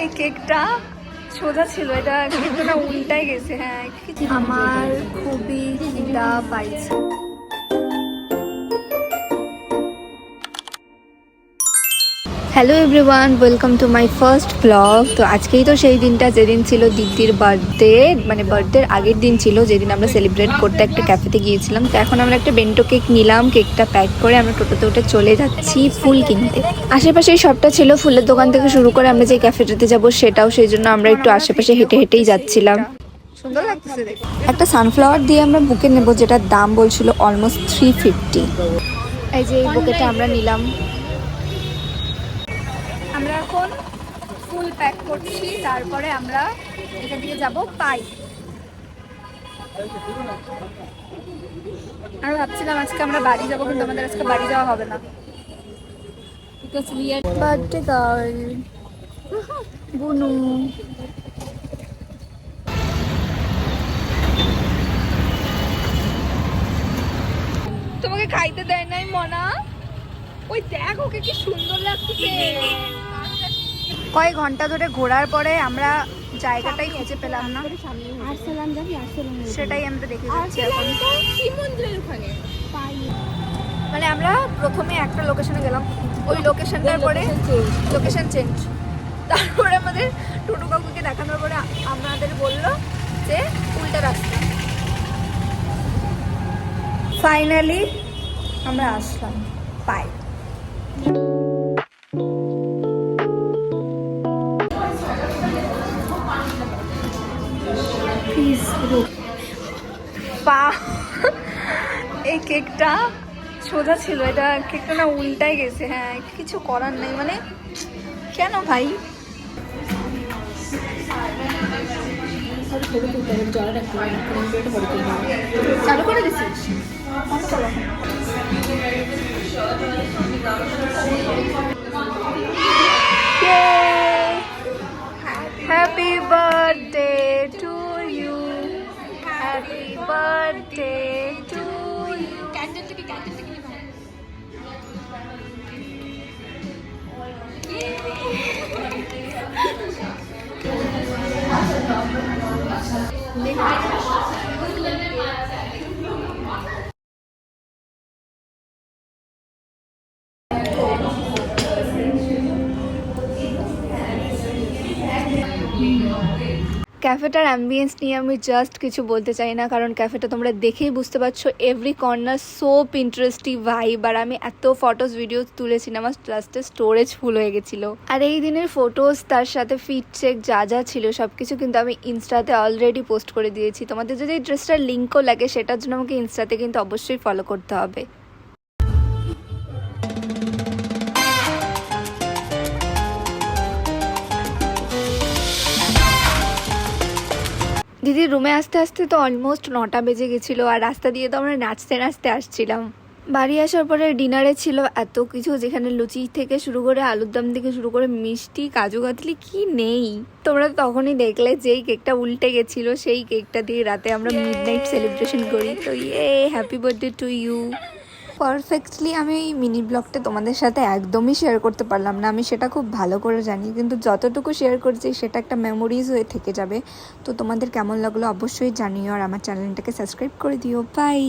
এই কেকটা সোজা ছিল, এটা কেকটা উল্টাই গেছে। হ্যাঁ, আমার খুবই খিদা পাইছে। Hello everyone, welcome to my first blog. তো আজকেই তো সেই দিনটা যেদিন ছিল দিদির বার্থডে, মানে বার্থডের আগের দিন ছিল, যেদিন আমরা সেলিব্রেট করতে একটা ক্যাফেতে গিয়েছিলাম। তো এখন আমরা একটা বেন্টো কেক নিলাম, কেকটা প্যাক করে আমরা টোটোতে উঠে চলে যাচ্ছি ফুল কিনতে। আশেপাশেই সবটা ছিল, ফুলের দোকান থেকে শুরু করে আমরা যে ক্যাফেটাতে যাব সেটাও, সেই জন্য আমরা একটু আশেপাশে হেঁটে হেঁটেই যাচ্ছিলাম। সুন্দর লাগতেছে দেখতে। একটা সানফ্লাওয়ার দিয়ে আমরা বুকে নেব, যেটার দাম বলছিল অলমোস্ট 350। এই যে এই বুকেটা আমরা নিলাম। আমরা এখন ফুল প্যাক করছি, তারপরে আমরা এখান থেকে যাব পাই। আর ভাবছিলাম আজকে আমরা বাড়ি যাবো, কিন্তু আমাদের আজকে বাড়ি যাওয়া হবে না। বার্থডে গার্ল বুনু। তোমাকে খাইতে দেয় নাই মনা? ওই দেখ, ওকে কি সুন্দর লাগছে। কয়েক ঘন্টা ধরে ঘোরার পরে আমরা জায়গাটাই খুঁজে পেলাম না। সেটাই আমরা দেখে যাচ্ছি এখন। মানে আমরা প্রথমে একটা লোকেশনে গেলাম, ওই লোকেশনটার পরে লোকেশন চেঞ্জ, তারপরে আমাদের টোটো কাকুকে দেখানোর পরে আমাদের বললো যে উল্টা রাস্তা। ফাইনালি আমরা আসলাম পাই। এই কেকটা সোজা ছিল, এটা কেকটা না উল্টাই গেছে। হ্যাঁ, কিছু করার নেই, মানে কেন ভাই? চালু করে দিছিস? Happy birthday to you, happy birthday to you. Candle থেকে ক্যাফেটার অ্যাম্বিয়েন্স নিয়ে আমি জাস্ট কিছু বলতে চাই না, কারণ ক্যাফেটা তোমরা দেখেই বুঝতে পারছো every corner so interesting vibe. আর আমি এত ফটোস ভিডিওস তুলেছিলাম, আমার লাস্টে স্টোরেজ ফুল হয়ে গেছিলো। আর এই দিনের ফটোস তার সাথে ফিট চেক যা যা ছিল সব কিছু কিন্তু আমি ইনস্টাতে অলরেডি পোস্ট করে দিয়েছি। তোমাদের যদি এই ড্রেসটার লিঙ্কও লাগে, সেটার জন্য আমাকে ইনস্টাতে কিন্তু অবশ্যই ফলো করতে হবে। দিদির রুমে আসতে আসতে তো অলমোস্ট 9টা বেজে গেছিলো, আর রাস্তা দিয়ে তো আমরা নাচতে নাচতে আসছিলাম। বাড়ি আসার পরে ডিনারে ছিল এত কিছু, যেখানে লুচি থেকে শুরু করে আলুর দম থেকে শুরু করে মিষ্টি, কাজু কাতলি, কি নেই। তোমরা তখনই দেখলে যেই কেকটা উল্টে গেছিলো, সেই কেকটা দিয়ে রাতে আমরা মিডনাইট সেলিব্রেশন করি। তো happy birthday to you. Perfectly আমি এই মিনি ব্লগটা তোমাদের সাথে একদমই শেয়ার করতে পারলাম না, আমি সেটা খুব ভালো করে জানি, কিন্তু যতটুকু শেয়ার করেছি সেটা একটা মেমোরিজ হয়ে থেকে যাবে। তো তোমাদের কেমন লাগলো অবশ্যই জানিও, আর আমার চ্যানেলটাকে সাবস্ক্রাইব করে দিও। বাই।